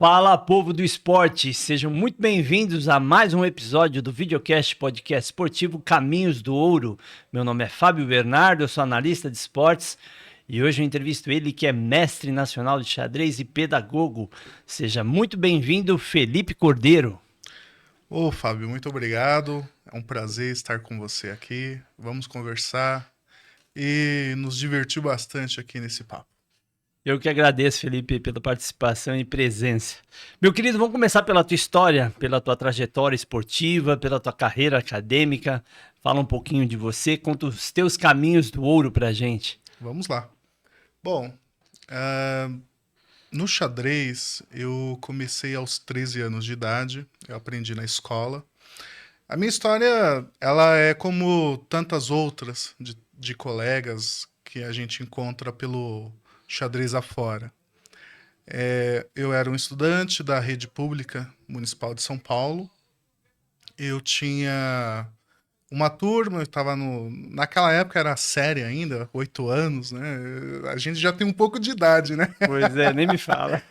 Fala, povo do esporte! Sejam muito bem-vindos a mais um episódio do Videocast Podcast Esportivo Caminhos do Ouro. Meu nome é Fábio Bernardo, eu sou analista de esportes e hoje eu entrevisto ele que é mestre nacional de xadrez e pedagogo. Seja muito bem-vindo, Felipe Cordeiro. Ô, Fábio, muito obrigado. É um prazer estar com você aqui. Vamos conversar e nos divertir bastante aqui nesse papo. Eu que agradeço, Felipe, pela participação e presença. Meu querido, vamos começar pela tua história, pela tua trajetória esportiva, pela tua carreira acadêmica. Fala um pouquinho de você, conta os teus caminhos do ouro pra gente. Vamos lá. Bom, no xadrez eu comecei aos 13 anos de idade. Eu aprendi na escola. A minha história, ela é como tantas outras de colegas que a gente encontra pelo xadrez afora. Eu era um estudante da rede pública municipal de São Paulo. Eu tinha uma turma, eu estava no. Naquela época era série ainda, 8 anos, né? A gente já tem um pouco de idade, né? Pois é, nem me fala.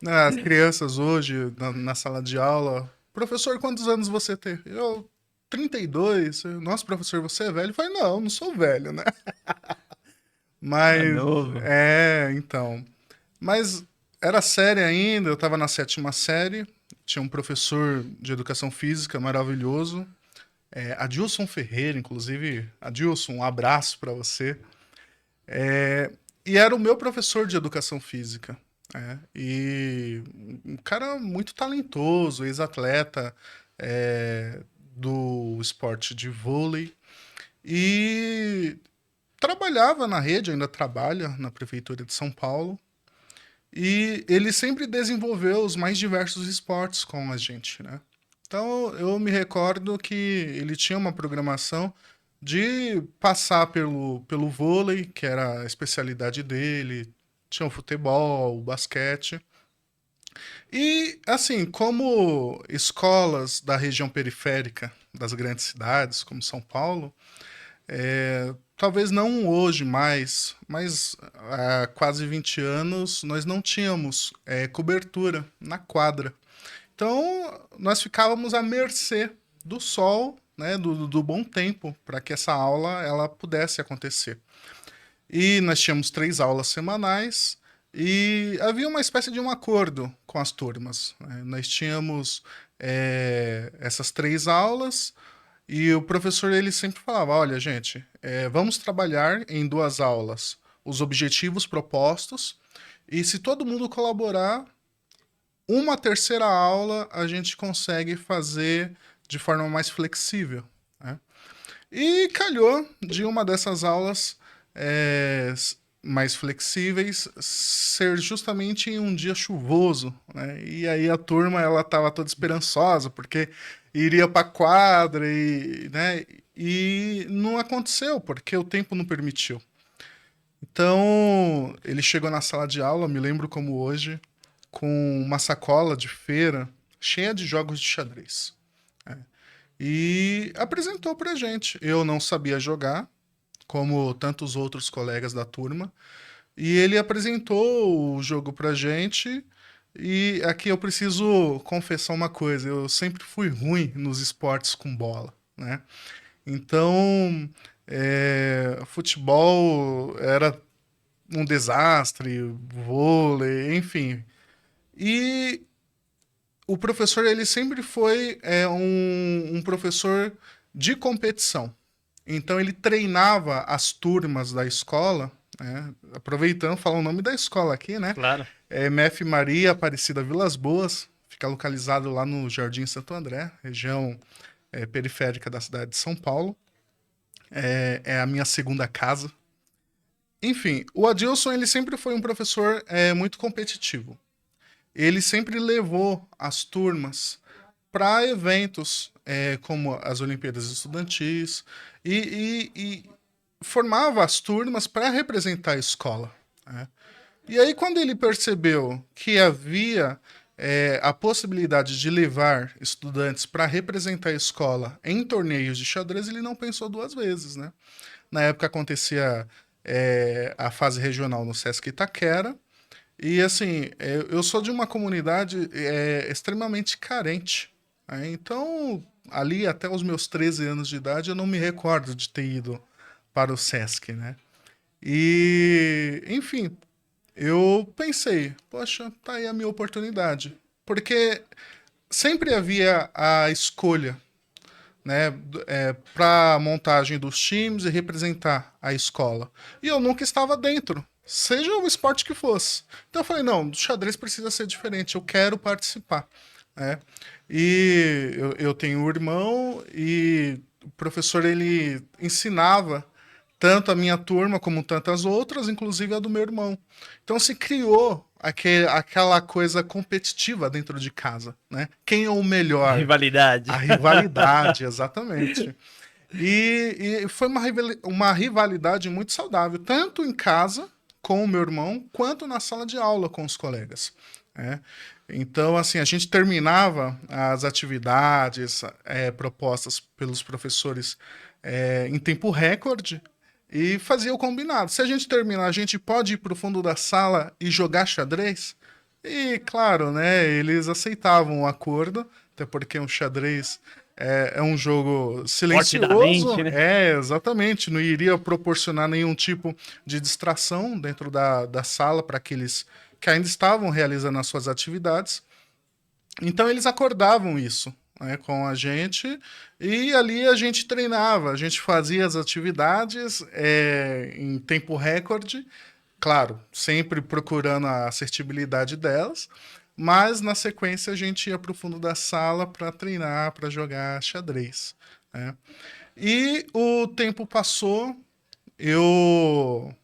As crianças hoje, na sala de aula, professor, quantos anos você tem? Eu, 32. Nossa, professor, você é velho? Eu falei, não, não sou velho, né? Tá Mas, novo. então. Mas era série ainda, eu estava na sétima série, tinha um professor de educação física maravilhoso, Adilson Ferreira, inclusive. Adilson, um abraço para você. E era o meu professor de educação física. E um cara muito talentoso, ex-atleta do esporte de vôlei. E trabalhava na rede, ainda trabalha na prefeitura de São Paulo. E ele sempre desenvolveu os mais diversos esportes com a gente, né? Então eu me recordo que ele tinha uma programação de passar pelo vôlei, que era a especialidade dele, tinha o futebol, o basquete. E, assim, como escolas da região periférica das grandes cidades, como São Paulo, talvez não hoje mais, mas há quase 20 anos nós não tínhamos cobertura na quadra. Então, nós ficávamos à mercê do sol, né, do bom tempo, para que essa aula ela pudesse acontecer. E nós tínhamos 3 aulas semanais e havia uma espécie de um acordo com as turmas, né? Nós tínhamos essas 3 aulas e o professor ele sempre falava, olha gente, vamos trabalhar em 2 aulas os objetivos propostos e se todo mundo colaborar, uma terceira aula a gente consegue fazer de forma mais flexível, né? E calhou de uma dessas aulas é, mais flexíveis ser justamente em um dia chuvoso, né? E aí a turma ela estava toda esperançosa porque iria para quadra e, né? E não aconteceu porque o tempo não permitiu. Então ele chegou na sala de aula, me lembro como hoje, com uma sacola de feira cheia de jogos de xadrez. E apresentou pra gente. Eu não sabia jogar, como tantos outros colegas da turma, e ele apresentou o jogo pra gente. E aqui eu preciso confessar uma coisa: eu sempre fui ruim nos esportes com bola, né? Então, futebol era um desastre, vôlei, enfim. E o professor ele sempre foi um professor de competição. Então ele treinava as turmas da escola, né? Aproveitando, falar o nome da escola aqui, né? Claro. MF Maria Aparecida Vilas Boas, fica localizado lá no Jardim Santo André, região periférica da cidade de São Paulo. É a minha segunda casa. Enfim, o Adilson ele sempre foi um professor muito competitivo. Ele sempre levou as turmas para eventos como as Olimpíadas Estudantis e formava as turmas para representar a escola, né? E aí, quando ele percebeu que havia a possibilidade de levar estudantes para representar a escola em torneios de xadrez, ele não pensou 2 vezes, né? Na época acontecia a fase regional no Sesc Itaquera, E assim, eu sou de uma comunidade extremamente carente, né? Então, ali até os meus 13 anos de idade, eu não me recordo de ter ido para o Sesc, né? E, enfim, eu pensei, poxa, tá aí a minha oportunidade. Porque sempre havia a escolha, né, para montagem dos times e representar a escola. E eu nunca estava dentro, seja o esporte que fosse. Então eu falei, não, o xadrez precisa ser diferente, eu quero participar, né? E eu tenho um irmão e o professor ele ensinava tanto a minha turma como tantas outras, inclusive a do meu irmão. Então se criou aquela coisa competitiva dentro de casa, né? Quem é o melhor? Rivalidade. A rivalidade, exatamente. E foi uma rivalidade muito saudável, tanto em casa com o meu irmão, quanto na sala de aula com os colegas, né? Então, assim, a gente terminava as atividades propostas pelos professores em tempo recorde e fazia o combinado. Se a gente terminar, a gente pode ir para o fundo da sala e jogar xadrez? E, claro, né, eles aceitavam o acordo, até porque um xadrez é um jogo Forte da mente, silencioso, né? exatamente, não iria proporcionar nenhum tipo de distração dentro da sala para aqueles que ainda estavam realizando as suas atividades. Então eles acordavam isso, né, com a gente e ali a gente treinava, a gente fazia as atividades em tempo recorde, claro, sempre procurando a assertibilidade delas, mas na sequência a gente ia para o fundo da sala para treinar, para jogar xadrez, né? E o tempo passou, eu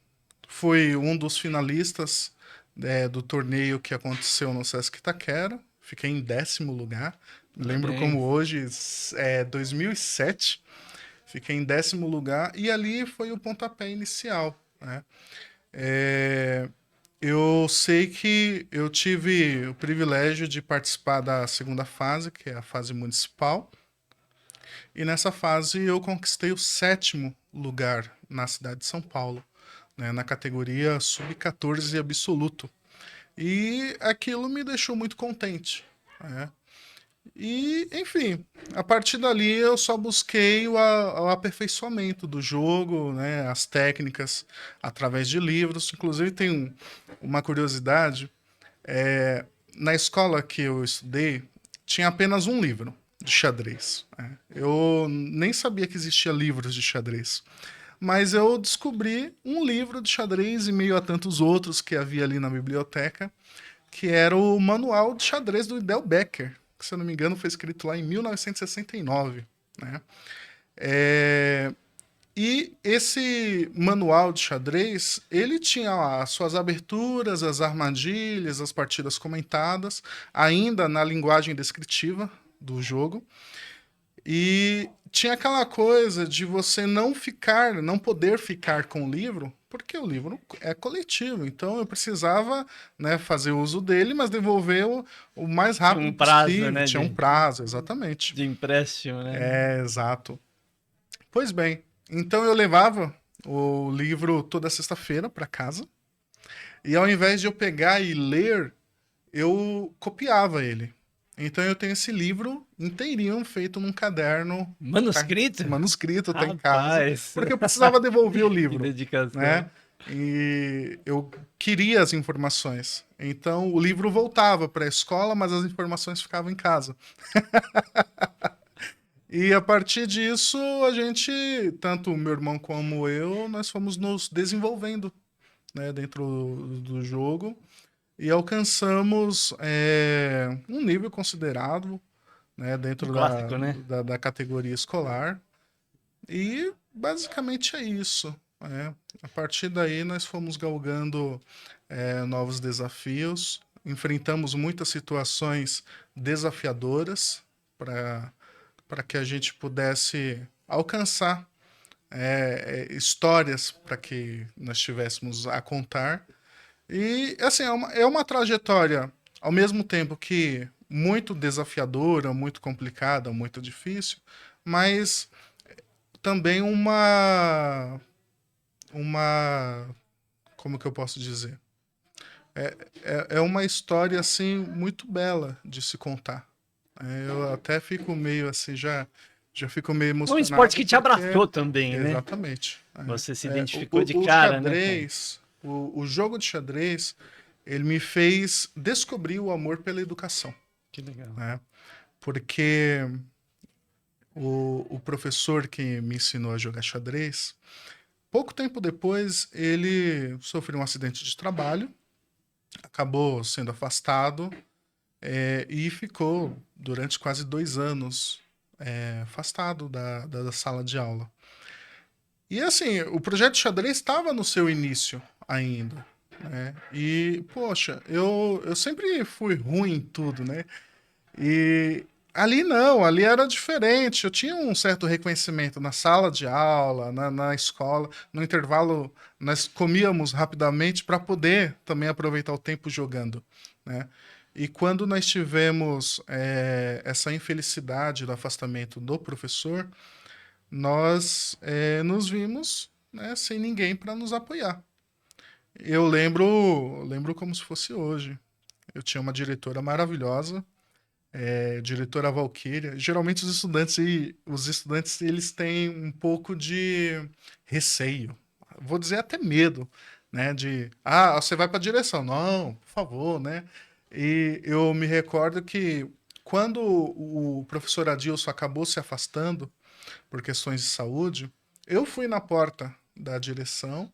fui um dos finalistas do torneio que aconteceu no Sesc Itaquera. Fiquei em 10º lugar. Lembro como Parabéns. hoje, 2007. Fiquei em 10º lugar e ali foi o pontapé inicial, né? É, eu sei que eu tive o privilégio de participar da segunda fase, que é a fase municipal. E nessa fase eu conquistei o 7º lugar na cidade de São Paulo, né, na categoria sub-14 absoluto. E aquilo me deixou muito contente, né? E, enfim, a partir dali eu só busquei o aperfeiçoamento do jogo, né, as técnicas, através de livros. Inclusive, tem uma curiosidade: é, na escola que eu estudei, tinha apenas um livro de xadrez, né? Eu nem sabia que existia livros de xadrez. Mas eu descobri um livro de xadrez em meio a tantos outros que havia ali na biblioteca, que era o Manual de Xadrez do Del Becker, que, se eu não me engano, foi escrito lá em 1969, né? É, E esse manual de xadrez, ele tinha lá as suas aberturas, as armadilhas, as partidas comentadas, ainda na linguagem descritiva do jogo. E tinha aquela coisa de você não poder ficar com o livro, porque o livro é coletivo. Então eu precisava, né, fazer uso dele, mas devolver o mais Tinha rápido um prazo, possível. né, Tinha um prazo, exatamente. de empréstimo, né? Exato. Pois bem, então eu levava o livro toda sexta-feira para casa, e ao invés de eu pegar e ler, eu copiava ele. Então eu tenho esse livro inteirinho feito num caderno, tá, Manuscrito? manuscrito, tá em casa, Rapaz, porque eu precisava devolver o que livro, né? dedicação. E eu queria as informações. Então o livro voltava para a escola, mas as informações ficavam em casa. E a partir disso, a gente, tanto o meu irmão como eu, nós fomos nos desenvolvendo, né, dentro do jogo e alcançamos um nível considerável, né, Um dentro clássico, né? da categoria escolar. E basicamente é isso, né? A partir daí nós fomos galgando novos desafios, enfrentamos muitas situações desafiadoras para que a gente pudesse alcançar histórias para que nós tivéssemos a contar. E, assim, é uma trajetória, ao mesmo tempo que muito desafiadora, muito complicada, muito difícil, mas também uma como que eu posso dizer? É uma história, assim, muito bela de se contar. Eu até fico meio assim, já fico meio Um esporte emocionado que te porque... abraçou também, né? Exatamente. Você se O, identificou de o cara, né, com... xadrez, o jogo de xadrez, ele me fez descobrir o amor pela educação, Que legal. né? Porque o professor que me ensinou a jogar xadrez, pouco tempo depois, ele sofreu um acidente de trabalho, acabou sendo afastado, e ficou durante quase 2 anos afastado da sala de aula. E assim, o projeto xadrez estava no seu início ainda, né? E, poxa, eu sempre fui ruim em tudo, né? E ali não, ali era diferente. Eu tinha um certo reconhecimento na sala de aula, na escola. No intervalo, nós comíamos rapidamente para poder também aproveitar o tempo jogando, né? E quando nós tivemos essa infelicidade do afastamento do professor, nós nos vimos, né, sem ninguém para nos apoiar. Eu lembro como se fosse hoje. Eu tinha uma diretora maravilhosa, diretora Valquíria. Geralmente os estudantes eles têm um pouco de receio, vou dizer até medo, né? De você vai para a direção, não, por favor, né? E eu me recordo que quando o professor Adilson acabou se afastando por questões de saúde, eu fui na porta da direção,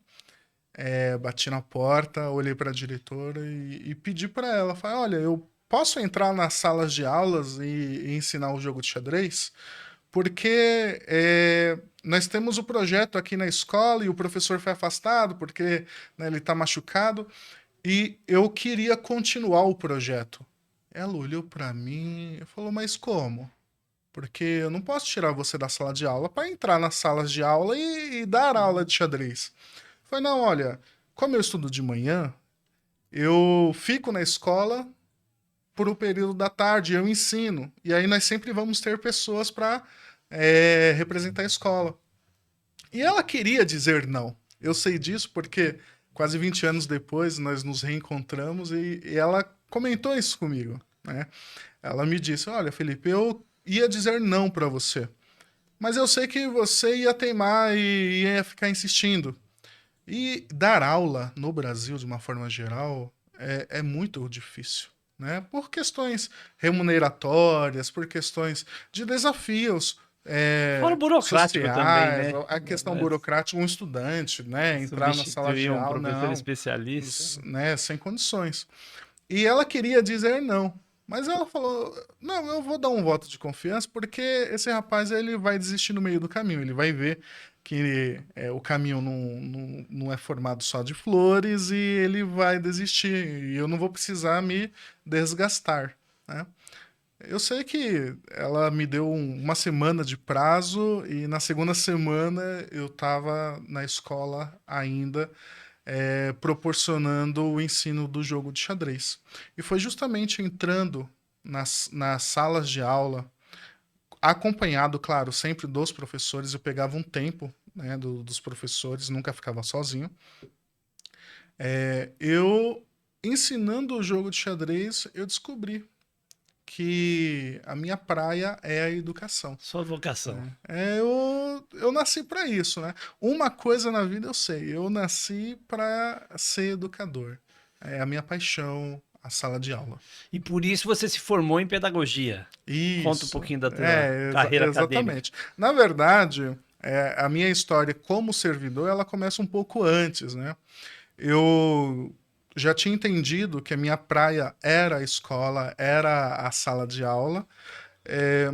bati na porta, olhei para a diretora e pedi para ela, falei, olha, eu posso entrar nas salas de aulas e ensinar o jogo de xadrez? Porque nós temos o projeto aqui na escola e o professor foi afastado porque, né, ele está machucado e eu queria continuar o projeto. Ela olhou para mim e falou, mas como? Porque eu não posso tirar você da sala de aula para entrar nas salas de aula e dar aula de xadrez. Falei, não, olha, como eu estudo de manhã, eu fico na escola por um período da tarde, eu ensino. E aí nós sempre vamos ter pessoas para representar a escola. E ela queria dizer não. Eu sei disso porque quase 20 anos depois nós nos reencontramos e ela comentou isso comigo, né? Ela me disse, olha, Felipe, eu ia dizer não para você, mas eu sei que você ia teimar e ia ficar insistindo. E dar aula no Brasil, de uma forma geral, é muito difícil, né? Por questões remuneratórias, por questões de desafios Fora o burocrático também, sociais, né? a questão burocrática, um estudante, né, entrar na sala de Substituir um aula, professor não, especialista. né, sem condições. E ela queria dizer não. Mas ela falou: não, eu vou dar um voto de confiança, porque esse rapaz ele vai desistir no meio do caminho. Ele vai ver que o caminho não é formado só de flores e ele vai desistir. E eu não vou precisar me desgastar, né? Eu sei que ela me deu uma semana de prazo e na segunda semana eu estava na escola ainda proporcionando o ensino do jogo de xadrez. E foi justamente entrando nas salas de aula, acompanhado, claro, sempre dos professores, eu pegava um tempo, né, dos professores, nunca ficava sozinho. Eu, ensinando o jogo de xadrez, eu descobri que a minha praia é a educação. Sua vocação. Eu nasci para isso, né? Uma coisa na vida eu sei, eu nasci para ser educador. É a minha paixão, a sala de aula. E por isso você se formou em pedagogia. Conta um Isso, pouquinho da tua carreira acadêmica. exatamente. Na verdade, a minha história como servidor, ela começa um pouco antes, né? Eu já tinha entendido que a minha praia era a escola, era a sala de aula,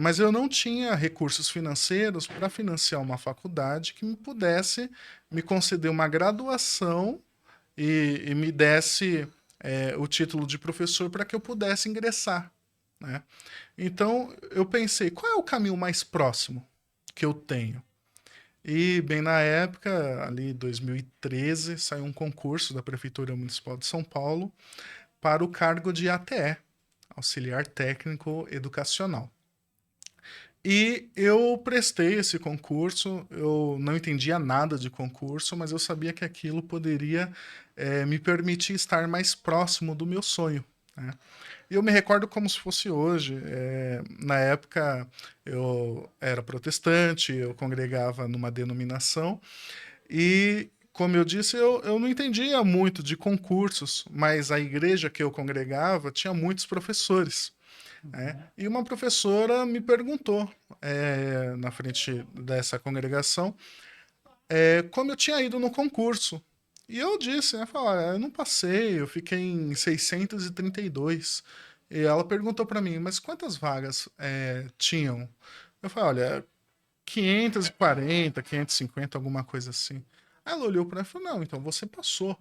mas eu não tinha recursos financeiros para financiar uma faculdade que me pudesse me conceder uma graduação e me desse o título de professor para que eu pudesse ingressar, né? Então eu pensei, qual é o caminho mais próximo que eu tenho? E bem na época, ali em 2013, saiu um concurso da Prefeitura Municipal de São Paulo para o cargo de ATE, Auxiliar Técnico Educacional. E eu prestei esse concurso, eu não entendia nada de concurso, mas eu sabia que aquilo poderia me permitir estar mais próximo do meu sonho, né? E eu me recordo como se fosse hoje. Na época eu era protestante, eu congregava numa denominação, e, como eu disse, eu não entendia muito de concursos, mas a igreja que eu congregava tinha muitos professores, né? E uma professora me perguntou, na frente dessa congregação, como eu tinha ido no concurso. E eu disse, né, falei, "Olha, eu não passei, eu fiquei em 632." E ela perguntou para mim, mas quantas vagas tinham? Eu falei, olha, 540, 550, alguma coisa assim. Aí ela olhou para mim e falou, não, então você passou.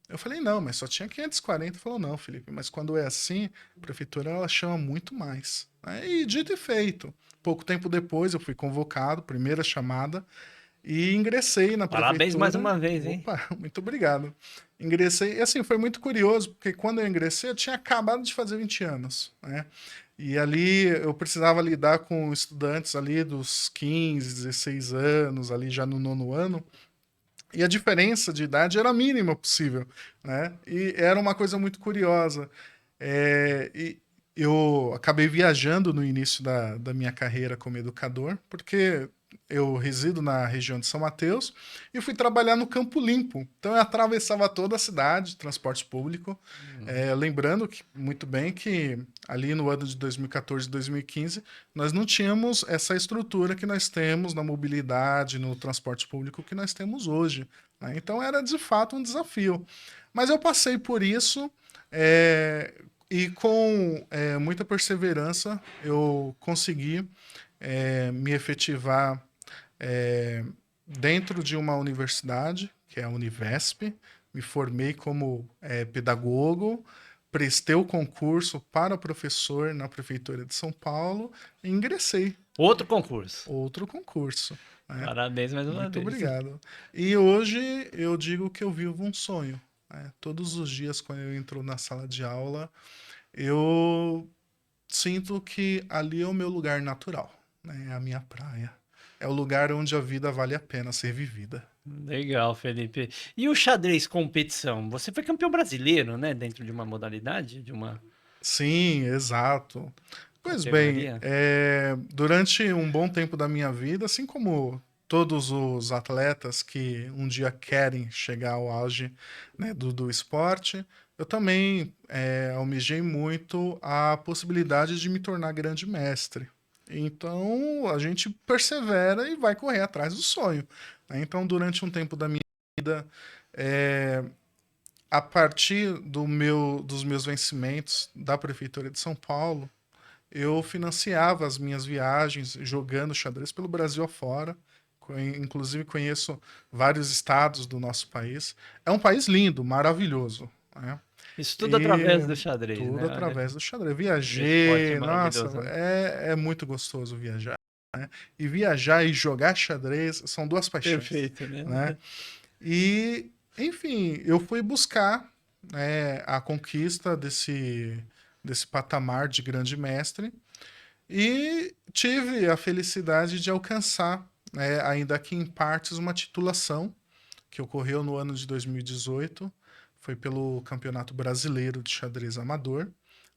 Eu falei, não, mas só tinha 540. Falou, não, Felipe, mas quando é assim, a prefeitura ela chama muito mais. E dito e feito. Pouco tempo depois eu fui convocado, primeira chamada, e ingressei na Parabéns mais prefeitura. uma vez, hein? Opa, muito obrigado. Ingressei, e assim, foi muito curioso, porque quando eu ingressei, eu tinha acabado de fazer 20 anos, né? E ali eu precisava lidar com estudantes ali dos 15, 16 anos, ali já no nono ano. E a diferença de idade era a mínima possível, né? E era uma coisa muito curiosa. E eu acabei viajando no início da minha carreira como educador, porque eu resido na região de São Mateus e fui trabalhar no Campo Limpo. Então eu atravessava toda a cidade, transporte público. Lembrando muito bem que ali no ano de 2014 e 2015 nós não tínhamos essa estrutura que nós temos na mobilidade, no transporte público que nós temos hoje, né? Então era de fato um desafio. Mas eu passei por isso, e com muita perseverança eu consegui me efetivar é, dentro de uma universidade, que é a Univesp. Me formei como pedagogo, prestei o concurso para professor na Prefeitura de São Paulo e ingressei. Outro concurso. Outro concurso, né? Parabéns mais uma Muito vez. obrigado. E hoje eu digo que eu vivo um sonho, né? Todos os dias, quando eu entro na sala de aula, eu sinto que ali é o meu lugar natural, né? É a minha praia. É o lugar onde a vida vale a pena ser vivida. Legal, Felipe. E o xadrez competição? Você foi campeão brasileiro, né? Dentro de uma modalidade, de uma Sim, exato. Pois bem, categoria? durante um bom tempo da minha vida, assim como todos os atletas que um dia querem chegar ao auge, né, do esporte, eu também almejei muito a possibilidade de me tornar grande mestre. Então a gente persevera e vai correr atrás do sonho, né? Então, durante um tempo da minha vida, é, a partir dos meus vencimentos da Prefeitura de São Paulo, eu financiava as minhas viagens jogando xadrez pelo Brasil afora. Inclusive conheço vários estados do nosso país. É um país lindo, maravilhoso, né? Isso tudo através E do xadrez, tudo né? Olha, através do xadrez. o esporte é Viajei, nossa, maravilhoso, né? é muito gostoso viajar. E viajar e jogar xadrez são duas paixões, Perfeito, né? né? E, enfim, eu fui buscar, né, a conquista desse patamar de grande mestre e tive a felicidade de alcançar, né, ainda que em partes, uma titulação que ocorreu no ano de 2018. Foi pelo Campeonato Brasileiro de Xadrez Amador,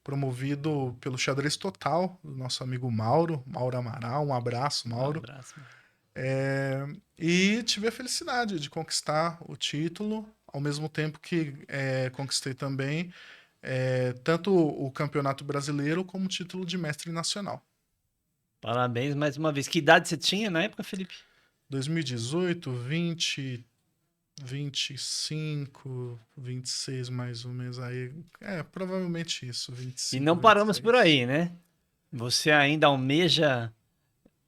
promovido pelo Xadrez Total, do nosso amigo Mauro Amaral. Um abraço, Um Mauro. abraço. E tive a felicidade de conquistar o título, ao mesmo tempo que conquistei também tanto o Campeonato Brasileiro como o título de mestre nacional. Parabéns mais uma vez. Que idade você tinha na época, Felipe? 2018, 20, 25, 26 mais ou menos aí. Provavelmente isso, E 25, não paramos por 26. aí, né? Você ainda almeja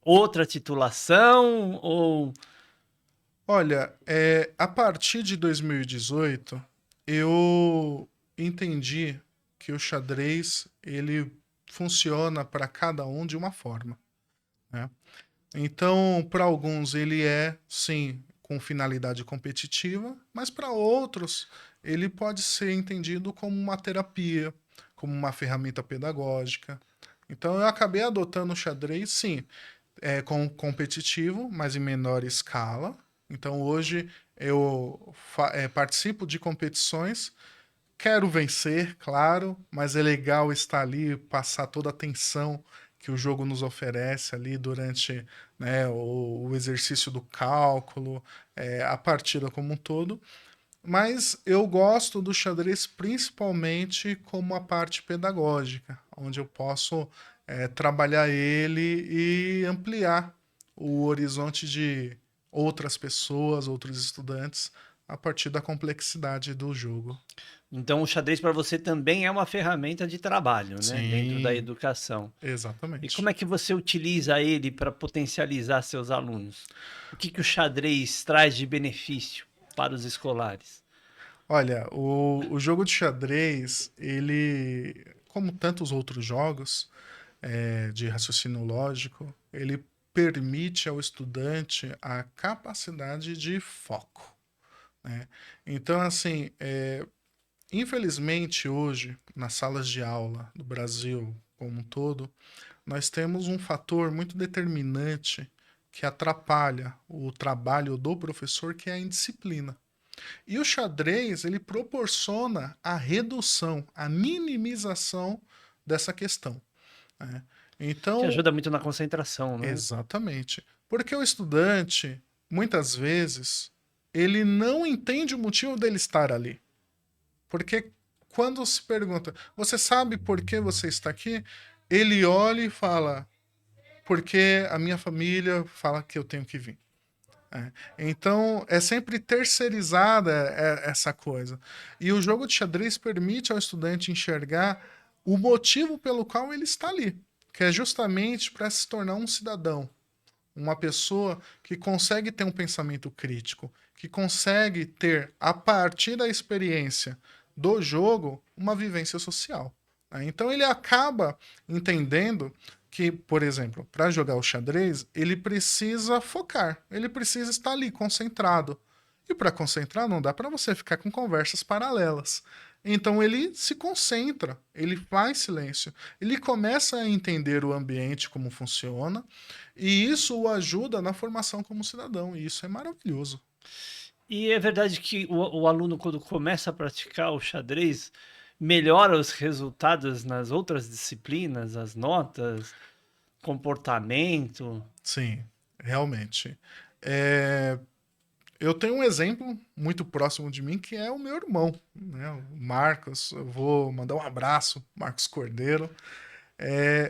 outra titulação ou Olha, a partir de 2018, eu entendi que o xadrez ele funciona para cada um de uma forma, né? Então, para alguns ele é, sim, com finalidade competitiva, mas para outros ele pode ser entendido como uma terapia, como uma ferramenta pedagógica. Então, eu acabei adotando o xadrez, sim, competitivo, mas em menor escala. Então hoje eu participo de competições, quero vencer, claro, mas é legal estar ali, passar toda a tensão que o jogo nos oferece ali durante, né, o exercício do cálculo, a partida como um todo. Mas eu gosto do xadrez principalmente como a parte pedagógica, onde eu posso trabalhar ele e ampliar o horizonte de outras pessoas, outros estudantes, a partir da complexidade do jogo. Então, o xadrez para você também é uma ferramenta de trabalho, né, dentro da Sim, educação. E como exatamente. é que você utiliza ele para potencializar seus alunos? O que que o xadrez traz de benefício para os escolares? Olha, o jogo de xadrez, ele, como tantos outros jogos de raciocínio lógico, ele permite ao estudante a capacidade de foco, né? Então, assim, infelizmente hoje, nas salas de aula do Brasil como um todo, nós temos um fator muito determinante que atrapalha o trabalho do professor, que é a indisciplina. E o xadrez, ele proporciona a redução, a minimização dessa questão, né? Que Então, ajuda muito na concentração, né? exatamente. Porque o estudante, muitas vezes, ele não entende o motivo dele estar ali. Porque quando se pergunta, você sabe por que você está aqui? Ele olha e fala, porque a minha família fala que eu tenho que vir. É. Então, é sempre terceirizada essa coisa. E o jogo de xadrez permite ao estudante enxergar o motivo pelo qual ele está ali, que é justamente para se tornar um cidadão, uma pessoa que consegue ter um pensamento crítico, que consegue ter, a partir da experiência do jogo, uma vivência social, né? Então ele acaba entendendo que, por exemplo, para jogar o xadrez, ele precisa focar, ele precisa estar ali concentrado. E para concentrar não dá para você ficar com conversas paralelas. Então ele se concentra, ele faz silêncio, ele começa a entender o ambiente como funciona, e isso o ajuda na formação como cidadão, e isso é maravilhoso. E é verdade que o aluno, quando começa a praticar o xadrez, melhora os resultados nas outras disciplinas, as notas, comportamento. Sim, realmente. É, eu tenho um exemplo muito próximo de mim que é o meu irmão, né? O Marcos. Eu vou mandar um abraço, Marcos Cordeiro.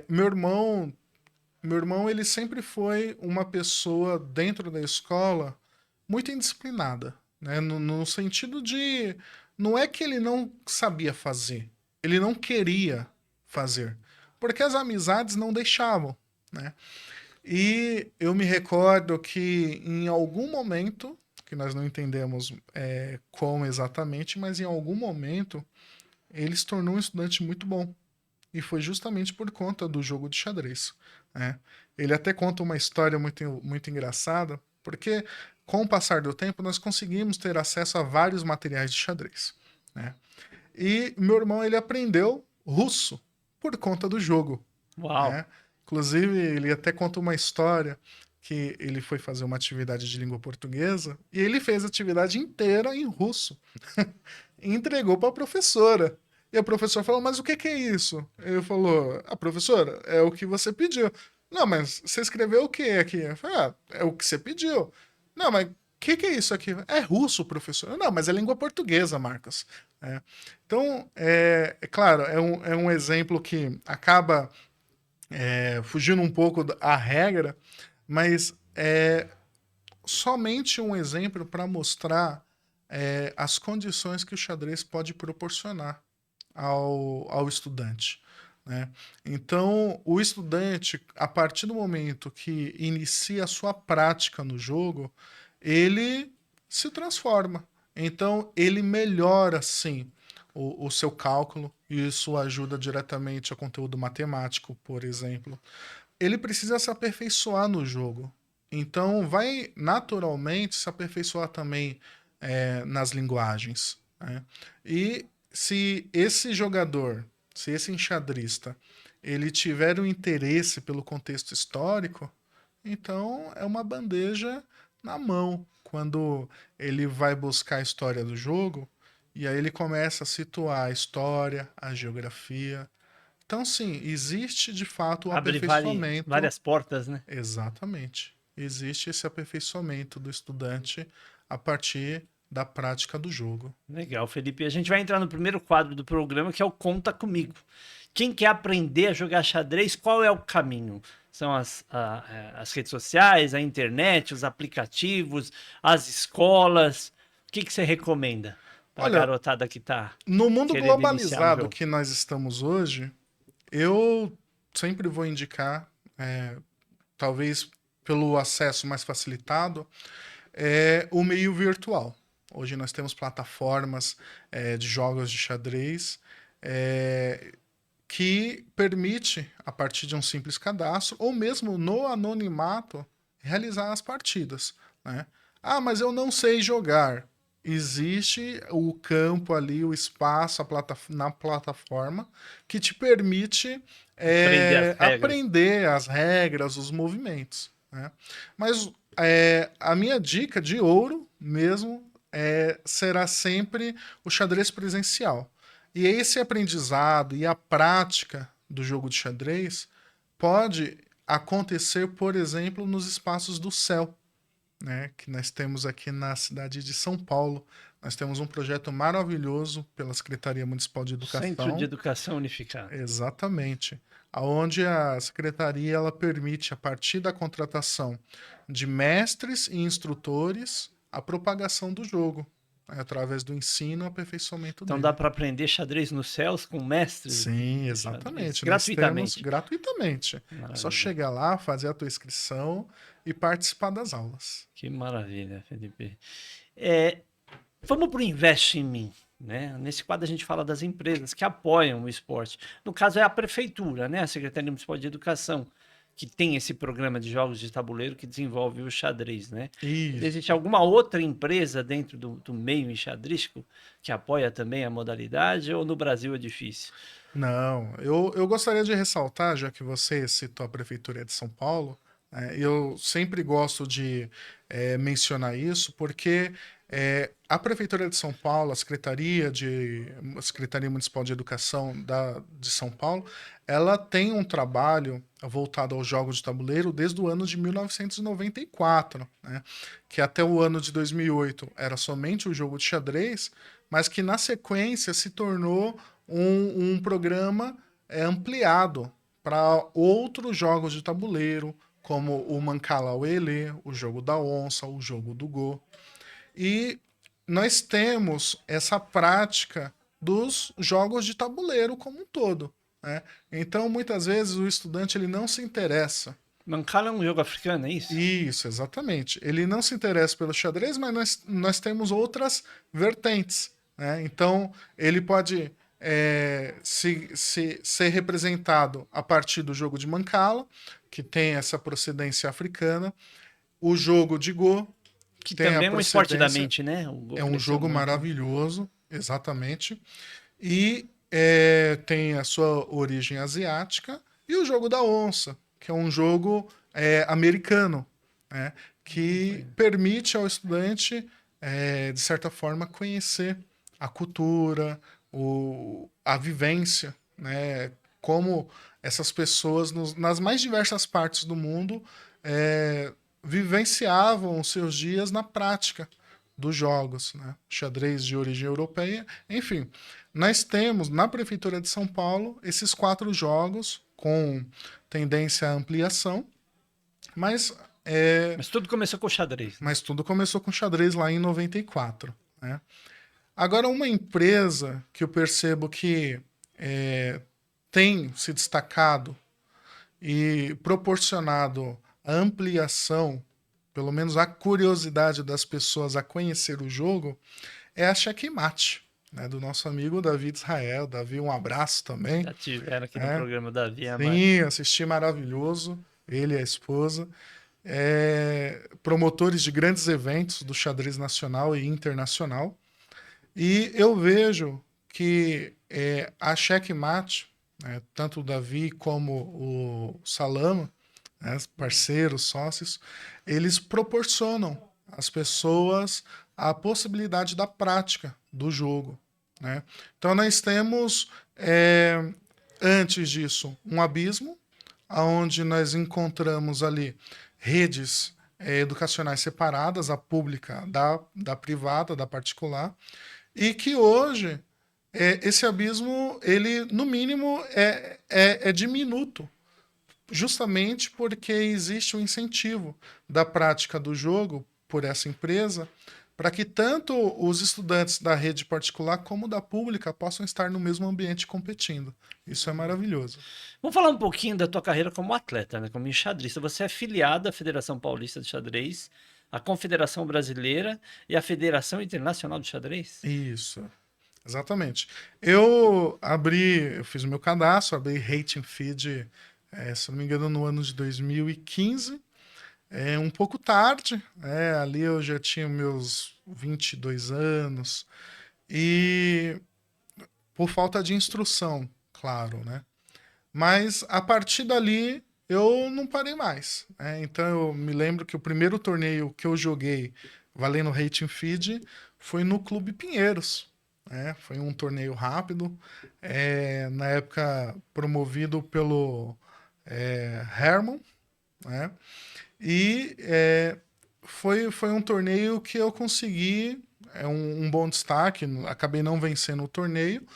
Meu irmão, ele sempre foi uma pessoa dentro da escola muito indisciplinada, né? No sentido de, não é que ele não sabia fazer, ele não queria fazer, porque as amizades não deixavam, né? E eu me recordo que em algum momento, que nós não entendemos como exatamente, mas em algum momento ele se tornou um estudante muito bom. E foi justamente por conta do jogo de xadrez, né? Ele até conta uma história muito, muito engraçada, porque com o passar do tempo nós conseguimos ter acesso a vários materiais de xadrez, né? E meu irmão, ele aprendeu russo por conta do jogo, Uau! né? Inclusive, ele até conta uma história que ele foi fazer uma atividade de língua portuguesa e ele fez a atividade inteira em russo e entregou para a professora. E a professora falou: Mas o que é isso? Ele falou: A professora, é o que você pediu. Não, mas você escreveu o que aqui? Eu falei: é o que você pediu. Não, mas o que é isso aqui? É russo, professor. Não, mas é língua portuguesa, Marcos. É. Então, é claro, é um exemplo que acaba fugindo um pouco da regra, mas é somente um exemplo para mostrar as condições que o xadrez pode proporcionar ao estudante, né? Então, o estudante, a partir do momento que inicia a sua prática no jogo, ele se transforma. Então, ele melhora, sim, o seu cálculo, e isso ajuda diretamente ao conteúdo matemático, por exemplo. Ele precisa se aperfeiçoar no jogo. Então, vai naturalmente se aperfeiçoar também nas linguagens, né? E se esse jogador, se esse enxadrista, ele tiver um interesse pelo contexto histórico, Então é uma bandeja na mão quando ele vai buscar a história do jogo e aí ele começa a situar a história, a geografia. Então, sim, existe de fato o Abre aperfeiçoamento. várias portas, né? Exatamente. Existe esse aperfeiçoamento do estudante a partir da prática do jogo. Legal, Felipe. A gente vai entrar no primeiro quadro do programa, que é o Conta Comigo. Quem quer aprender a jogar xadrez, qual é o caminho? São as redes sociais, a internet, os aplicativos, as escolas. O que você recomenda para a Olha, garotada que está no mundo querendo iniciar no globalizado jogo? que nós estamos hoje, eu sempre vou indicar, talvez pelo acesso mais facilitado, o meio virtual. Hoje nós temos plataformas de jogos de xadrez que permite, a partir de um simples cadastro, ou mesmo no anonimato, realizar as partidas. Né? Ah, mas eu não sei jogar. Existe o campo ali, o espaço na plataforma que te permite Aprender as regras. aprender as regras, os movimentos. Né? Mas a minha dica de ouro mesmo será sempre o xadrez presencial. E esse aprendizado e a prática do jogo de xadrez pode acontecer, por exemplo, nos espaços do céu, né, que nós temos aqui na cidade de São Paulo. Nós temos um projeto maravilhoso pela Secretaria Municipal de Centro de Educação, Educação Unificada. exatamente, aonde a secretaria ela permite, a partir da contratação de mestres e instrutores, a propagação do jogo, né, através do ensino e aperfeiçoamento Então dá dele. para aprender xadrez nos céus com mestres Sim, de xadrez exatamente. Nós temos gratuitamente. gratuitamente. É só Maravilha. chegar lá, fazer a tua inscrição e participar das aulas. Que maravilha, Felipe. É, vamos para o Investe em Mim. Né? Nesse quadro a gente fala das empresas que apoiam o esporte. No caso é a prefeitura, né? A Secretaria Municipal de Educação, que tem esse programa de jogos de tabuleiro que desenvolve o xadrez. Né? Existe Isso. alguma outra empresa dentro do meio enxadrístico que apoia também a modalidade ou no Brasil é difícil? Não, eu gostaria de ressaltar, já que você citou a Prefeitura de São Paulo, eu sempre gosto de mencionar isso, porque a Prefeitura de São Paulo, a Secretaria Municipal de Educação de São Paulo, ela tem um trabalho voltado aos jogos de tabuleiro desde o ano de 1994, né? Que até o ano de 2008 era somente o jogo de xadrez, mas que na sequência se tornou um programa ampliado para outros jogos de tabuleiro, como o Mancala Uele, o jogo da onça, o jogo do Go. E nós temos essa prática dos jogos de tabuleiro como um todo. Né? Então, muitas vezes, o estudante ele não se interessa. Mancala é um jogo africano, é isso? Isso, exatamente. Ele não se interessa pelo xadrez, mas nós temos outras vertentes. Né? Então, ele pode ser representado a partir do jogo de Mancala, que tem essa procedência africana, o jogo de Go, que Que tem a também é um esporte da procedência, mente, né? O Go é um cresceu jogo muito. maravilhoso, exatamente, e tem a sua origem asiática, e o jogo da onça, que é um jogo americano, né, que permite ao estudante, de certa forma, conhecer a cultura, a vivência, né, como essas pessoas nas mais diversas partes do mundo vivenciavam os seus dias na prática dos jogos, né? Xadrez de origem europeia, enfim. Nós temos na Prefeitura de São Paulo esses 4 jogos com tendência à ampliação, mas, Mas tudo começou com o xadrez, né? mas tudo começou com xadrez lá em 94. Né? Agora, uma empresa que eu percebo que tem se destacado e proporcionado a ampliação, pelo menos a curiosidade das pessoas a conhecer o jogo, é a Checkmate, né, do nosso amigo Davi Israel. Davi, um abraço também. Já tiveram aqui no Né? programa da Via Mate. Sim, assisti maravilhoso, ele e a esposa. Promotores de grandes eventos do xadrez nacional e internacional. E eu vejo que a Checkmate, né, tanto o Davi como o Salama, né, parceiros, sócios, eles proporcionam às pessoas a possibilidade da prática do jogo, né? Então nós temos, antes disso, um abismo, onde nós encontramos ali redes educacionais separadas, a pública da privada, da particular, e que hoje esse abismo, ele no mínimo é diminuto, justamente porque existe um incentivo da prática do jogo por essa empresa para que tanto os estudantes da rede particular como da pública possam estar no mesmo ambiente competindo. Isso é maravilhoso. Vamos falar um pouquinho da tua carreira como atleta, né? Como enxadrista. Você é filiado à Federação Paulista de Xadrez, à Confederação Brasileira e à Federação Internacional de Xadrez? Isso, exatamente. Eu fiz o meu cadastro, abri Rating Feed, se não me engano, no ano de 2015. Um pouco tarde, ali eu já tinha meus 22 anos, e por falta de instrução, claro, né? Mas a partir dali eu não parei mais, né? Então eu me lembro que o primeiro torneio que eu joguei valendo Rating Feed foi no Clube Pinheiros, né? Foi um torneio rápido, na época promovido pelo Herman, né? E foi um torneio que eu consegui um bom destaque, acabei não vencendo o torneio,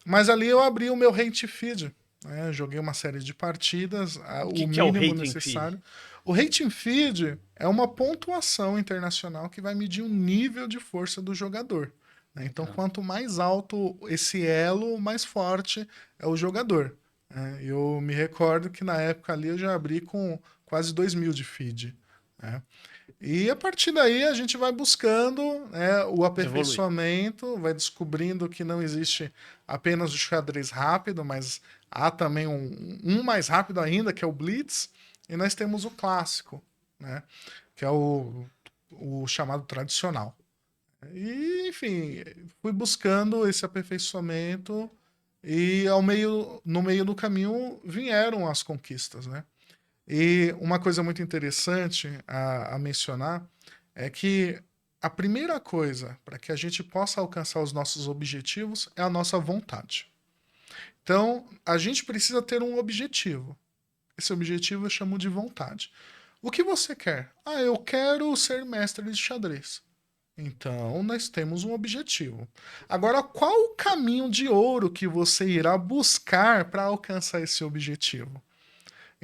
mas ali eu abri o meu Rate Feed, né? Joguei uma série de partidas, O o que é o mínimo Rating Feed? necessário. O Rating Feed é uma pontuação internacional que vai medir o nível de força do jogador, né? Então, Tá. quanto mais alto esse elo, mais forte é o jogador, né? Eu me recordo que na época ali eu já abri com quase 2.000 de feed, né? E a partir daí a gente vai buscando, né, o Evolui. aperfeiçoamento, vai descobrindo que não existe apenas o xadrez rápido, mas há também um mais rápido ainda, que é o Blitz, e nós temos o clássico, né, que é o chamado tradicional. E, enfim, fui buscando esse aperfeiçoamento e no meio do caminho vieram as conquistas, né? E uma coisa muito interessante a mencionar é que a primeira coisa para que a gente possa alcançar os nossos objetivos é a nossa vontade. Então, a gente precisa ter um objetivo. Esse objetivo eu chamo de vontade. O que você quer? Ah, eu quero ser mestre de xadrez. Então, nós temos um objetivo. Agora, qual o caminho de ouro que você irá buscar para alcançar esse objetivo?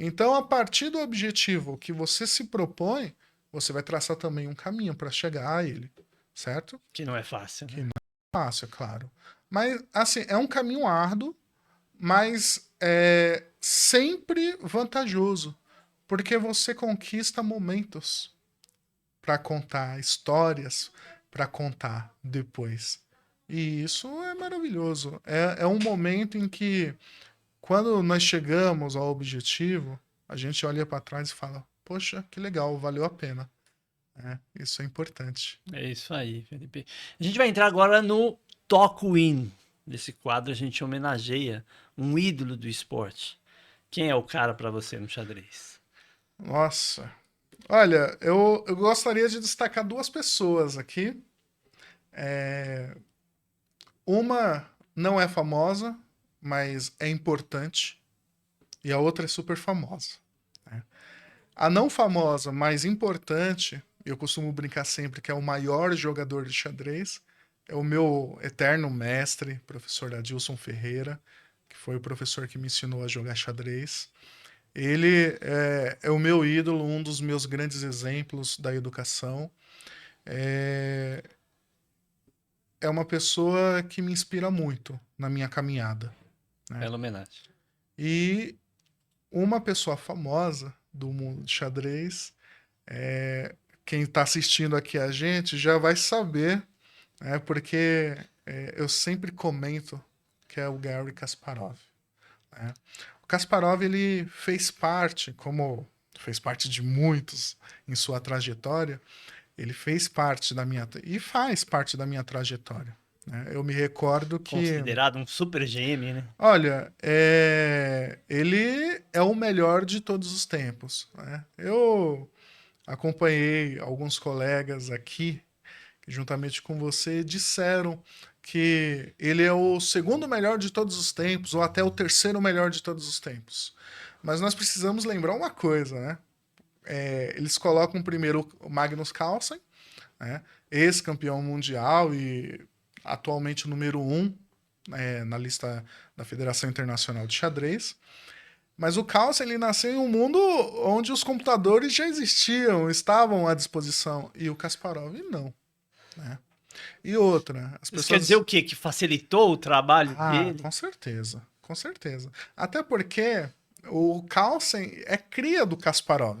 Então, a partir do objetivo que você se propõe, você vai traçar também um caminho para chegar a ele, certo? Que não é fácil, Que né? não é fácil, é claro. Mas, assim, é um caminho árduo, mas é sempre vantajoso, porque você conquista momentos para contar histórias, para contar depois. E isso é maravilhoso. É um momento em que quando nós chegamos ao objetivo, a gente olha para trás e fala: poxa, que legal, valeu a pena. Isso é importante. É isso aí, Felipe. A gente vai entrar agora no Talk Win. Nesse quadro a gente homenageia um ídolo do esporte. Quem é o cara para você no xadrez? Nossa. Olha, eu gostaria de destacar duas pessoas aqui. Uma não é famosa, mas é importante. E a outra é super famosa, né? A não famosa, mas importante, eu costumo brincar sempre que é o maior jogador de xadrez, é o meu eterno mestre, professor Adilson Ferreira, que foi o professor que me ensinou a jogar xadrez. Ele é o meu ídolo, um dos meus grandes exemplos da educação. É, é uma pessoa que me inspira muito na minha caminhada, né? Bela homenagem. E uma pessoa famosa do mundo de xadrez, quem está assistindo aqui a gente já vai saber, né? Porque eu sempre comento que é o Garry Kasparov, né? O Kasparov ele fez parte de muitos em sua trajetória, ele fez parte da minha e faz parte da minha trajetória, né? Eu me recordo que, Considerado um super GM, né? olha, ele é o melhor de todos os tempos, né? Eu acompanhei alguns colegas aqui, que juntamente com você, disseram que ele é o segundo melhor de todos os tempos, ou até o terceiro melhor de todos os tempos. Mas nós precisamos lembrar uma coisa, né? Eles colocam primeiro o Magnus Carlsen, né? Ex-campeão mundial e atualmente o número um, na lista da Federação Internacional de Xadrez. Mas o Carlsen, ele nasceu em um mundo onde os computadores já existiam, estavam à disposição, e o Kasparov não, né? E outra, as Isso quer pessoas... dizer o quê? Que facilitou o trabalho dele? Com certeza, com certeza. Até porque o Carlsen é cria do Kasparov,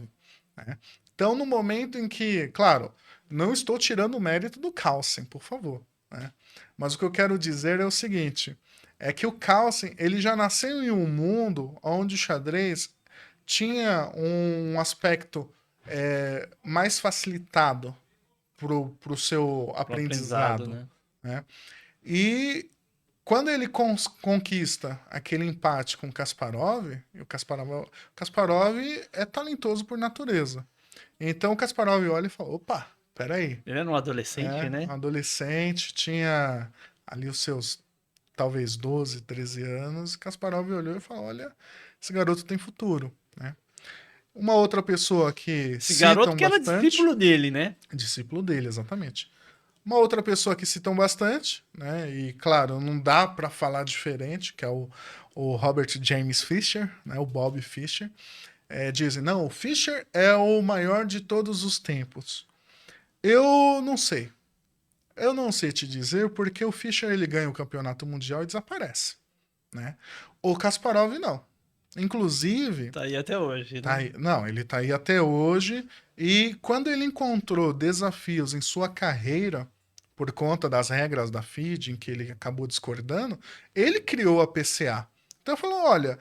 né? Então, no momento em que, claro, não estou tirando o mérito do Carlsen, por favor, né? Mas o que eu quero dizer é o seguinte, é que o Carlsen, ele já nasceu em um mundo onde o xadrez tinha um aspecto mais facilitado para o seu O aprendizado, aprendizado, né? né? E quando ele conquista aquele empate com o Kasparov, e o Kasparov é talentoso por natureza. Então o Kasparov olha e fala: opa, peraí. Ele era um adolescente, Um né? adolescente, tinha ali os seus talvez 12, 13 anos. Kasparov olhou e falou: olha, esse garoto tem futuro, né? Uma outra pessoa que Esse garoto citam que era bastante, discípulo dele, né? discípulo dele, exatamente. Uma outra pessoa que citam bastante, né? E claro, não dá para falar diferente, que é o Robert James Fischer, né? O Bob Fischer. Dizem, não, o Fischer é o maior de todos os tempos. Eu não sei. Eu não sei te dizer porque o Fischer ele ganha o campeonato mundial e desaparece, né? O Kasparov não. Inclusive, Tá aí até hoje, né? não, ele tá aí até hoje e quando ele encontrou desafios em sua carreira por conta das regras da FIDE em que ele acabou discordando, ele criou a PCA. Então falou, olha,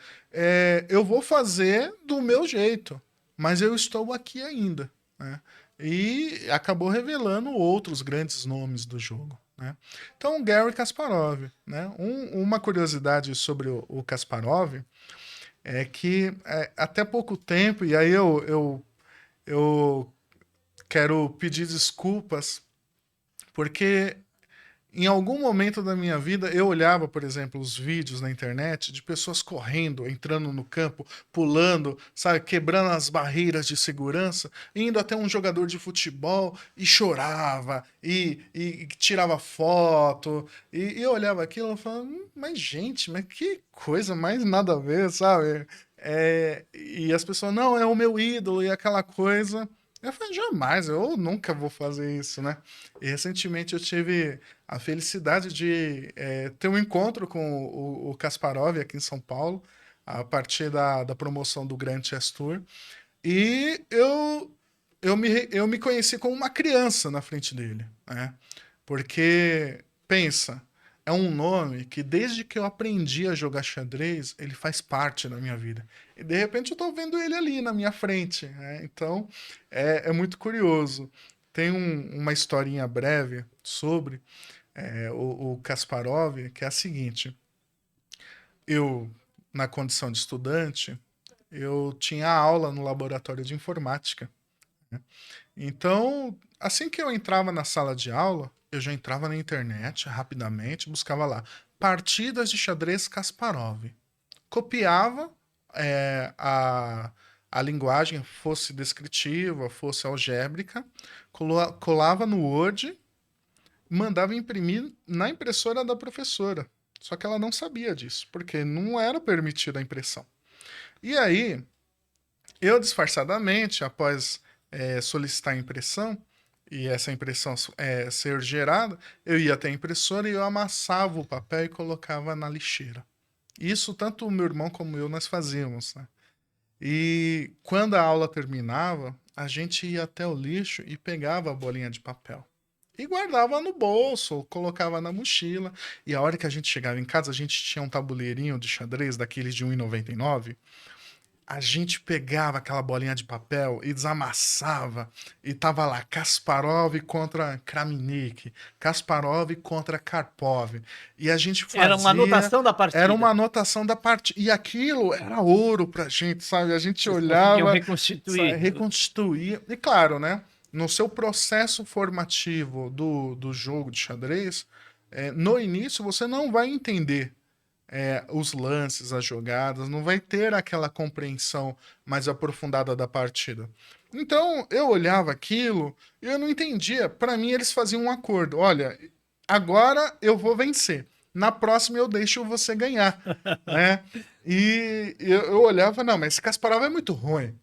eu vou fazer do meu jeito, mas eu estou aqui ainda, né? E acabou revelando outros grandes nomes do jogo, né? Então, Garry Kasparov, né? Uma curiosidade sobre o Kasparov é que até pouco tempo, e aí eu quero pedir desculpas, porque em algum momento da minha vida eu olhava, por exemplo, os vídeos na internet de pessoas correndo, entrando no campo, pulando, sabe, quebrando as barreiras de segurança, indo até um jogador de futebol e chorava, e tirava foto, e eu olhava aquilo e falava, mas gente, mas que coisa mais nada a ver, sabe? E as pessoas, não, é o meu ídolo e aquela coisa. Eu falei, jamais, eu nunca vou fazer isso, né? E recentemente eu tive a felicidade de ter um encontro com o Kasparov aqui em São Paulo, a partir da promoção do Grand Chess Tour. E eu me conheci como uma criança na frente dele, né? Porque, pensa, é um nome que desde que eu aprendi a jogar xadrez, ele faz parte da minha vida. E de repente eu tô vendo ele ali na minha frente, né? Então é muito curioso. Tem uma historinha breve sobre o Kasparov, que é a seguinte. Eu, na condição de estudante, eu tinha aula no laboratório de informática, né? Então, assim que eu entrava na sala de aula, eu já entrava na internet rapidamente, buscava lá partidas de xadrez Kasparov. Copiava a linguagem, fosse descritiva, fosse algébrica, colava no Word, mandava imprimir na impressora da professora. Só que ela não sabia disso, porque não era permitida a impressão. E aí, eu disfarçadamente, após solicitar a impressão, e essa impressão ser gerada, eu ia até a impressora e eu amassava o papel e colocava na lixeira. Isso tanto o meu irmão como eu nós fazíamos, né? E quando a aula terminava, a gente ia até o lixo e pegava a bolinha de papel. E guardava no bolso, colocava na mochila. E a hora que a gente chegava em casa, a gente tinha um tabuleirinho de xadrez daqueles de 1,99. a gente pegava aquela bolinha de papel e desamassava, e tava lá Kasparov contra Kramnik, Kasparov contra Karpov, e a gente Era uma fazia, anotação da era uma partida. anotação da partida, e aquilo era ouro pra gente, sabe? A gente Vocês conseguiam olhava, reconstituir. reconstituía, e claro, né? No seu processo formativo do jogo de xadrez, no início você não vai entender os lances, as jogadas, não vai ter aquela compreensão mais aprofundada da partida. Então eu olhava aquilo e eu não entendia. Para mim eles faziam um acordo. Olha, agora eu vou vencer. Na próxima eu deixo você ganhar, né? E eu olhava, não, mas esse Kasparov é muito ruim.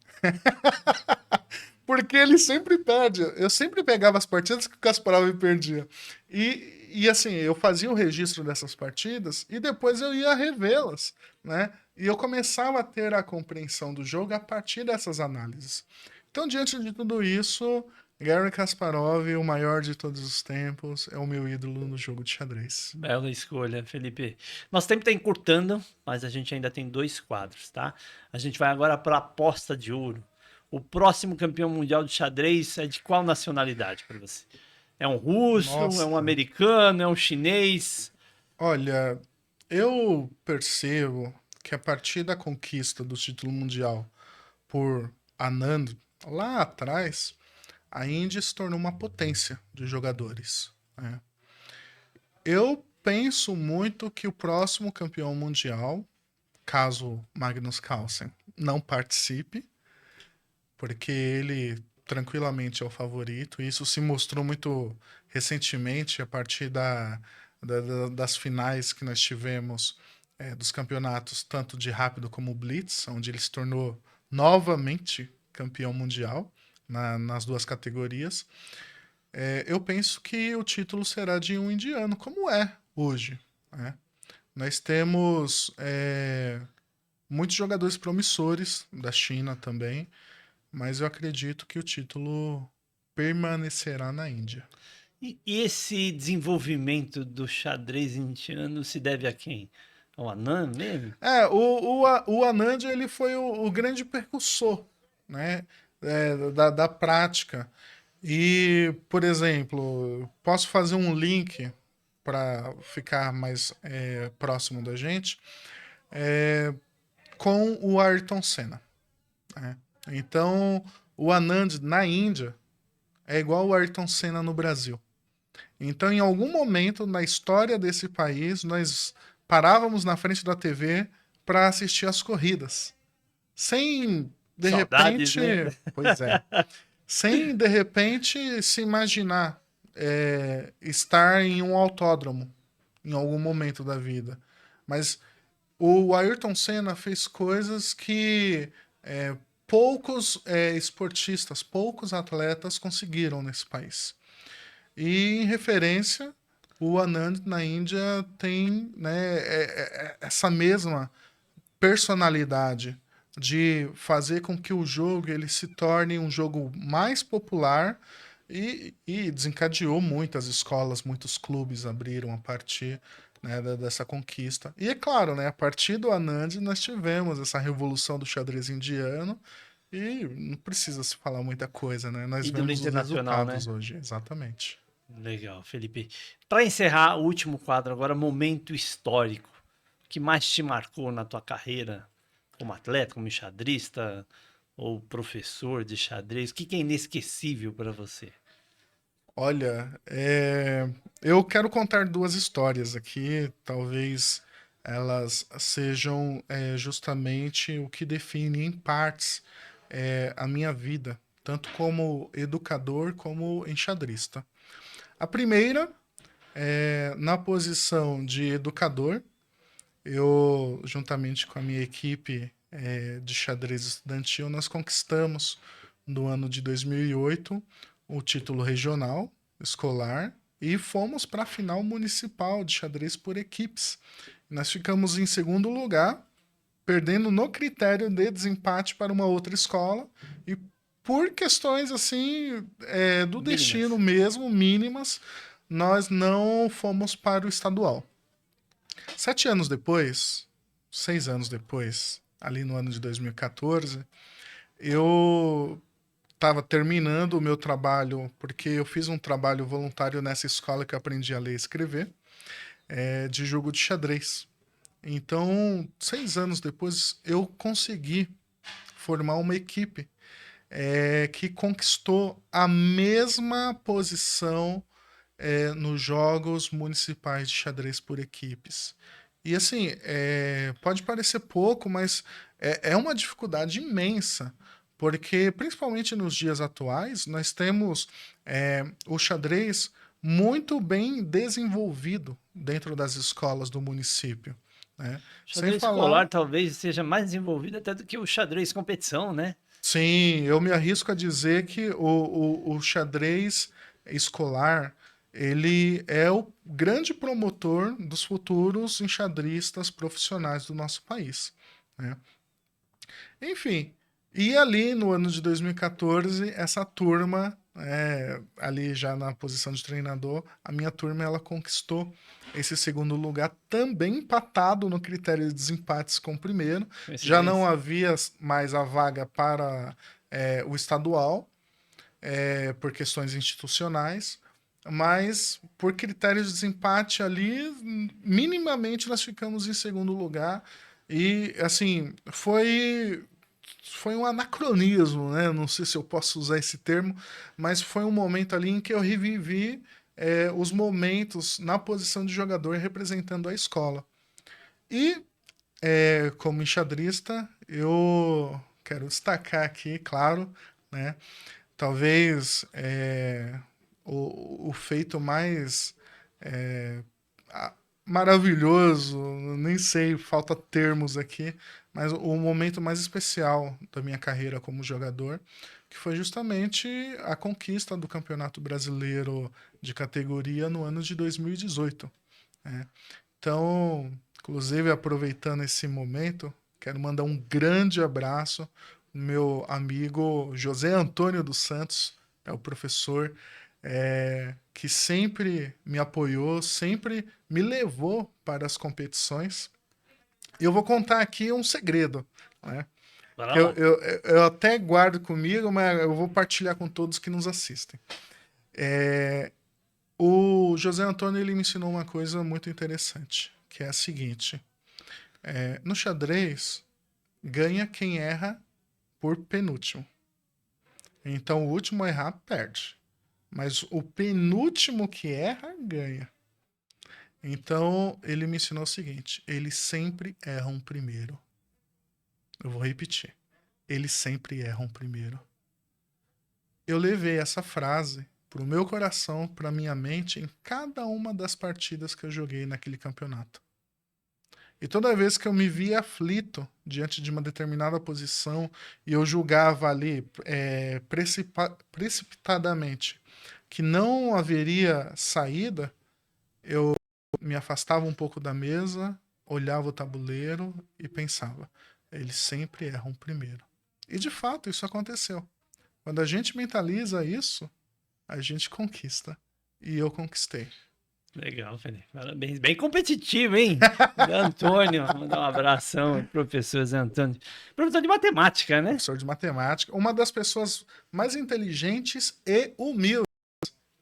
Porque ele sempre perde. Eu sempre pegava as partidas que o Kasparov perdia. E assim, eu fazia o registro dessas partidas e depois eu ia revê-las, né? E eu começava a ter a compreensão do jogo a partir dessas análises. Então, diante de tudo isso, Garry Kasparov, o maior de todos os tempos, é o meu ídolo no jogo de xadrez. Bela escolha, Felipe. Nosso tempo está encurtando, mas a gente ainda tem 2 quadros, tá? A gente vai agora para a aposta de ouro. O próximo campeão mundial de xadrez é de qual nacionalidade para você? É um russo, é um Nossa, americano, é um chinês? olha, eu percebo que a partir da conquista do título mundial por Anand lá atrás, a Índia se tornou uma potência de jogadores, né? Eu penso muito que o próximo campeão mundial, caso Magnus Carlsen não participe, porque ele tranquilamente é o favorito, e isso se mostrou muito recentemente a partir das finais que nós tivemos dos campeonatos, tanto de rápido como Blitz, onde ele se tornou novamente campeão mundial nas duas categorias. Eu penso que o título será de um indiano, como é hoje, né? Nós temos muitos jogadores promissores da China também, mas eu acredito que o título permanecerá na Índia. E esse desenvolvimento do xadrez indiano se deve a quem? Ao Anand mesmo? O Anand ele foi o grande percussor, né, da prática. E, por exemplo, posso fazer um link para ficar mais próximo da gente com o Ayrton Senna, né? Então, o Anand na Índia é igual o Ayrton Senna no Brasil. Então, em algum momento na história desse país, nós parávamos na frente da TV para assistir as corridas. Sem, de Saudades, repente. né? Pois é. Sem, de repente, se imaginar estar em um autódromo em algum momento da vida. Mas o Ayrton Senna fez coisas que poucos esportistas, poucos atletas conseguiram nesse país. E em referência, o Anand na Índia tem, né, essa mesma personalidade de fazer com que o jogo ele se torne um jogo mais popular e desencadeou muitas escolas, muitos clubes abriram a partir, né, dessa conquista. E é claro, né, a partir do Anand nós tivemos essa revolução do xadrez indiano e não precisa se falar muita coisa, né? Nós Ídolo vemos os internacional, resultados né? hoje, exatamente. Legal, Felipe. Para encerrar o último quadro agora, momento histórico. O que mais te marcou na tua carreira como atleta, como enxadrista ou professor de xadrez? O que é inesquecível para você? Olha, eu quero contar duas histórias aqui, talvez elas sejam justamente o que define em partes a minha vida, tanto como educador como enxadrista. A primeira é na posição de educador, eu, juntamente com a minha equipe de xadrez estudantil, nós conquistamos no ano de 2008 o título regional escolar e fomos para a final municipal de xadrez por equipes. Nós ficamos em segundo lugar, perdendo no critério de desempate para uma outra escola e por questões assim do destino Mínimas. mesmo, mínimas, nós não fomos para o estadual. 7 anos depois, 6 anos depois, ali no ano de 2014, eu estava terminando o meu trabalho, porque eu fiz um trabalho voluntário nessa escola que eu aprendi a ler e escrever, de jogo de xadrez. Então, 6 anos depois, eu consegui formar uma equipe que conquistou a mesma posição nos Jogos Municipais de Xadrez por Equipes. E assim, pode parecer pouco, mas é uma dificuldade imensa, porque principalmente nos dias atuais, nós temos o xadrez muito bem desenvolvido dentro das escolas do município, né? O Sem xadrez falar. escolar talvez seja mais desenvolvido até do que o xadrez competição, né? Sim, eu me arrisco a dizer que o xadrez escolar, ele é o grande promotor dos futuros enxadristas profissionais do nosso país, né? Enfim, e ali no ano de 2014, essa turma, ali já na posição de treinador, a minha turma ela conquistou esse segundo lugar, também empatado no critério de desempates com o primeiro. Já não Coincidência. havia mais a vaga para o estadual, por questões institucionais, mas por critérios de desempate ali, minimamente nós ficamos em segundo lugar. E assim, foi um anacronismo, né? Não sei se eu posso usar esse termo, mas foi um momento ali em que eu revivi os momentos na posição de jogador representando a escola. E, como enxadrista, eu quero destacar aqui, claro, né? Talvez o feito mais a- maravilhoso, nem sei, falta termos aqui, mas o momento mais especial da minha carreira como jogador, que foi justamente a conquista do Campeonato Brasileiro de categoria no ano de 2018, né? Então, inclusive aproveitando esse momento, quero mandar um grande abraço ao meu amigo José Antônio dos Santos, é o professor que sempre me apoiou, sempre me levou para as competições. E eu vou contar aqui um segredo, né? Bora Que eu, lá. eu, eu até guardo comigo, mas eu vou partilhar com todos que nos assistem. O José Antônio ele me ensinou uma coisa muito interessante, que é a seguinte: no xadrez, ganha quem erra por penúltimo. Então o último a errar perde. Mas o penúltimo que erra, ganha. Então ele me ensinou o seguinte: eles sempre erram primeiro. Eu vou repetir. Eles sempre erram primeiro. Eu levei essa frase pro meu coração, pra minha mente, em cada uma das partidas que eu joguei naquele campeonato. E toda vez que eu me via aflito diante de uma determinada posição e eu julgava ali precipitadamente que não haveria saída, eu me afastava um pouco da mesa, olhava o tabuleiro e pensava: eles sempre erram primeiro. E de fato isso aconteceu. Quando a gente mentaliza isso, a gente conquista. E eu conquistei. Legal, Felipe. Parabéns. Bem competitivo, hein? Zé Antônio, mandar um abração, professor Zé Antônio. Professor de matemática, né? Professor de matemática, uma das pessoas mais inteligentes e humildes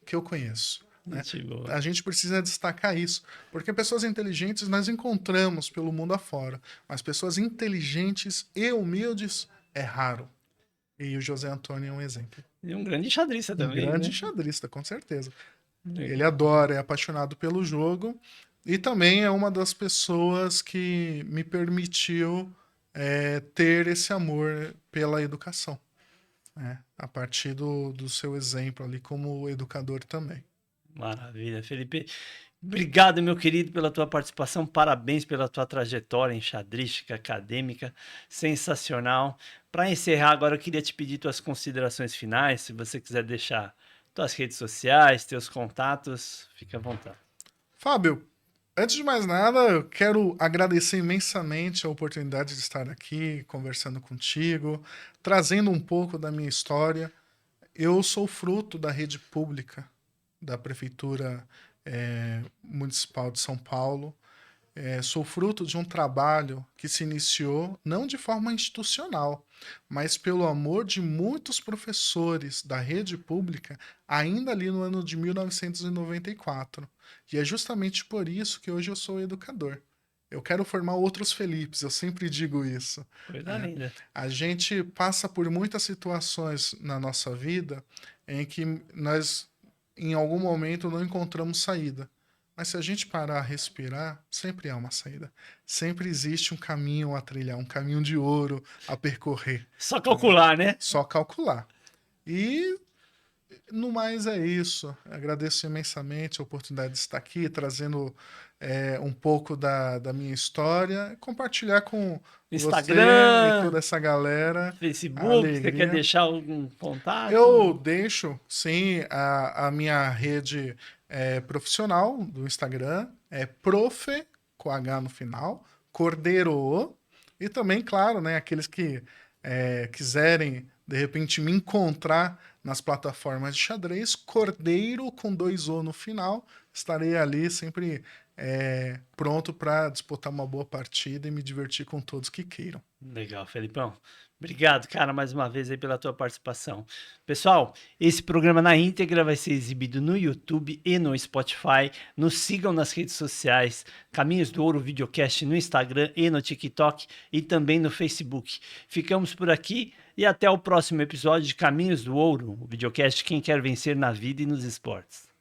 que eu conheço. Né? Gente boa. A gente precisa destacar isso, porque pessoas inteligentes nós encontramos pelo mundo afora, mas pessoas inteligentes e humildes é raro. E o José Antônio é um exemplo. E um grande xadrista Um também, grande né? enxadrista, com certeza. Ele Legal. adora, é apaixonado pelo jogo e também é uma das pessoas que me permitiu ter esse amor pela educação, né? A partir do seu exemplo ali como educador também. Maravilha, Felipe. Obrigado, meu querido, pela tua participação. Parabéns pela tua trajetória enxadrística, acadêmica. Sensacional. Para encerrar, agora eu queria te pedir tuas considerações finais. Se você quiser deixar tuas redes sociais, teus contatos, fica à vontade. Fábio, antes de mais nada, eu quero agradecer imensamente a oportunidade de estar aqui conversando contigo, trazendo um pouco da minha história. Eu sou fruto da rede pública da Prefeitura Municipal de São Paulo. Sou fruto de um trabalho que se iniciou não de forma institucional, mas pelo amor de muitos professores da rede pública, ainda ali no ano de 1994. E é justamente por isso que hoje eu sou educador. Eu quero formar outros Felipes, eu sempre digo isso. Coisa Né? linda. A gente passa por muitas situações na nossa vida em que nós, em algum momento, não encontramos saída. Mas se a gente parar a respirar, sempre há uma saída. Sempre existe um caminho a trilhar, um caminho de ouro a percorrer. Só calcular, né? Só calcular. E no mais é isso. Agradeço imensamente a oportunidade de estar aqui, trazendo um pouco da minha história, compartilhar com você e Instagram, toda essa galera a Facebook, você quer alegria. deixar algum Eu contato? deixo, sim, a minha rede profissional do Instagram, é profe, com H no final, Cordeiro, e também, claro, né, aqueles que quiserem, de repente, me encontrar nas plataformas de xadrez, Cordeiro com 2 O no final, estarei ali sempre pronto para disputar uma boa partida e me divertir com todos que queiram. Legal, Felipão. Obrigado, cara, mais uma vez aí pela tua participação. Pessoal, esse programa na íntegra vai ser exibido no YouTube e no Spotify. Nos sigam nas redes sociais, Caminhos do Ouro Videocast no Instagram e no TikTok e também no Facebook. Ficamos por aqui e até o próximo episódio de Caminhos do Ouro, o videocast Quem Quer Vencer na Vida e nos Esportes.